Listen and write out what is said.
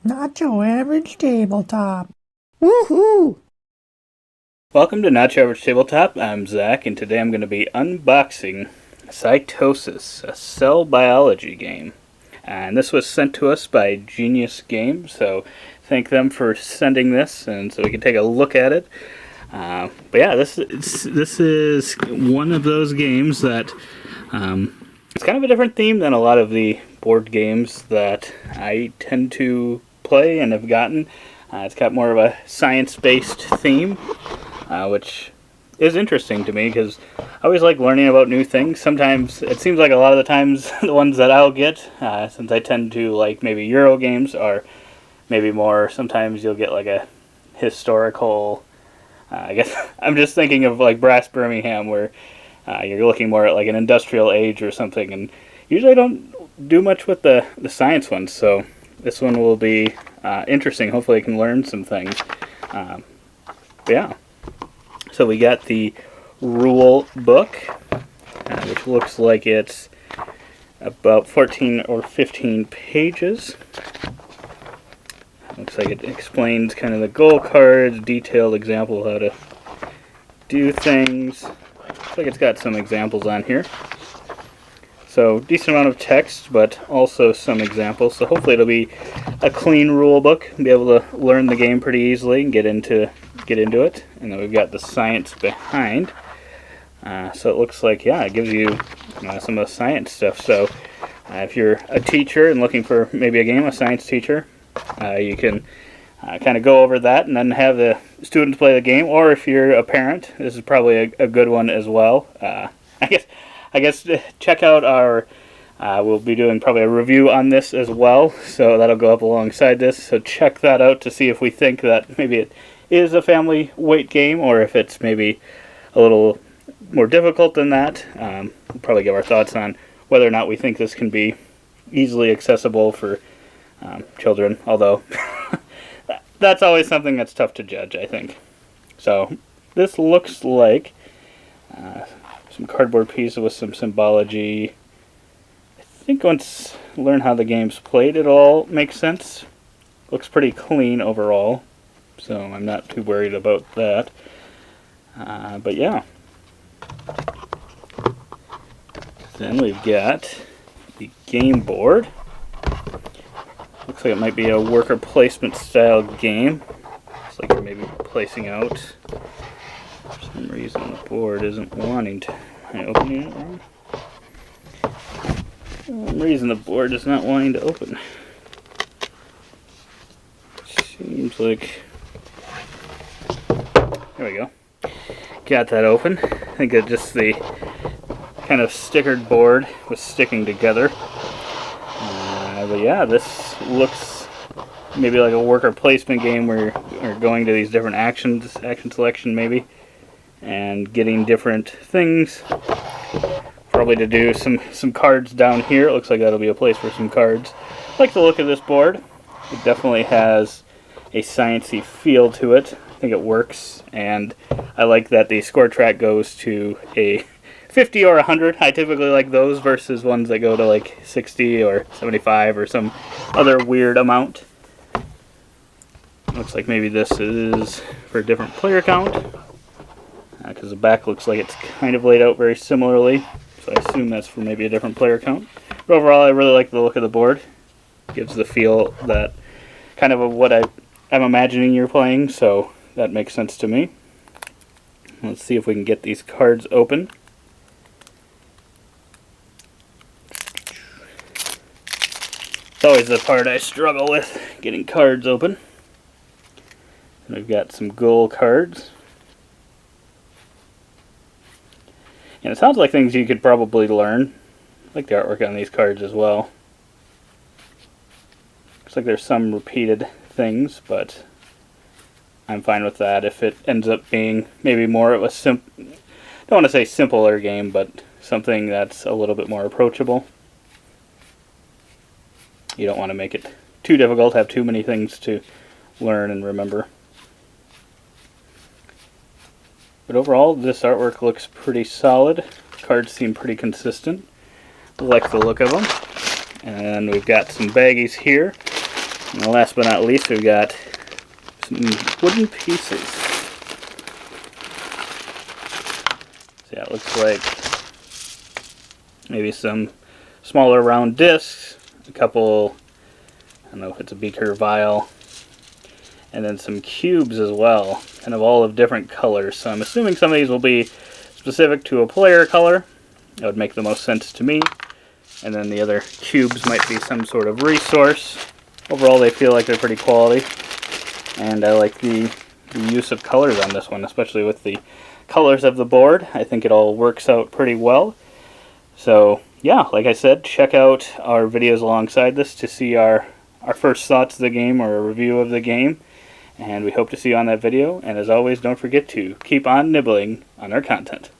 Not your average tabletop. Woohoo! Welcome to Not Your Average Tabletop. I'm Zach, and today I'm going to be unboxing Cytosis, a cell biology game. And this was sent to us by Genius Games, so thank them for sending this, and so we can take a look at it. But yeah, this is one of those games that it's kind of a different theme than a lot of the board games that I tend to play and have gotten. It's got more of a science-based theme, which is interesting to me because I always like learning about new things. Sometimes it seems like a lot of the times the ones that I'll get, since I tend to like maybe Euro games, are maybe more. Sometimes you'll get like a historical. I guess I'm just thinking of like Brass Birmingham, where you're looking more at like an industrial age or something, and usually I don't do much with the science ones. So this one will be interesting. Hopefully, I can learn some things. But yeah. So we got the rule book, which looks like it's about 14 or 15 pages. Looks like it explains kind of the goal cards, detailed example of how to do things. Looks like it's got some examples on here. So decent amount of text, but also some examples. So hopefully it'll be a clean rule book. Be able to learn the game pretty easily and get into it. And then we've got the science behind. So it looks like, yeah, it gives you some of the science stuff. So if you're a teacher and looking for maybe a game, a science teacher, you can kind of go over that and then have the students play the game. Or if you're a parent, this is probably a good one as well. I guess check out our. We'll be doing probably a review on this as well, so that'll go up alongside this. So check that out to see if we think that maybe it is a family weight game, or if it's maybe a little more difficult than that. We'll probably give our thoughts on whether or not we think this can be easily accessible for children, although that's always something that's tough to judge, I think. So this looks like some cardboard pieces with some symbology. I think once you learn how the game's played, it all makes sense. Looks pretty clean overall, so I'm not too worried about that. But yeah. Then we've got the game board. Looks like it might be a worker placement style game. Looks like you're maybe placing out. For some reason the board isn't wanting to. Am I opening it wrong? For some reason the board is not wanting to open. Seems like. There we go. Got that open. I think it's just the kind of stickered board was sticking together. But yeah, this looks maybe like a worker placement game where you're going to these different action selection maybe, and getting different things. Probably to do some cards down here. It looks like that'll be a place for some cards. I like the look of this board. It definitely has a sciencey feel to it. I think it works, and I like that the score track goes to a 50 or 100. I typically like those versus ones that go to like 60 or 75 or some other weird amount. Looks like maybe this is for a different player count, because the back looks like it's kind of laid out very similarly, so I assume that's for maybe a different player count. But overall, I really like the look of the board. Gives the feel that kind of what I'm imagining you're playing, so that makes sense to me. Let's see if we can get these cards open. It's always the part I struggle with, getting cards open. And we've got some goal cards. And it sounds like things you could probably learn. I like the artwork on these cards as well. Looks like there's some repeated things, but I'm fine with that if it ends up being maybe more of a don't want to say simpler game, but something that's a little bit more approachable. You don't want to make it too difficult, have too many things to learn and remember. But overall, this artwork looks pretty solid. Cards seem pretty consistent. I like the look of them. And we've got some baggies here. And last but not least, we've got some wooden pieces. So yeah, it looks like maybe some smaller round discs, a couple, I don't know if it's a beaker or vial, and then some cubes as well, kind of all of different colors. So I'm assuming some of these will be specific to a player color. That would make the most sense to me. And then the other cubes might be some sort of resource. Overall, they feel like they're pretty quality. And I like the use of colors on this one, especially with the colors of the board. I think it all works out pretty well. So yeah, like I said, check out our videos alongside this to see our first thoughts of the game or a review of the game. And we hope to see you on that video. And as always, don't forget to keep on nibbling on our content.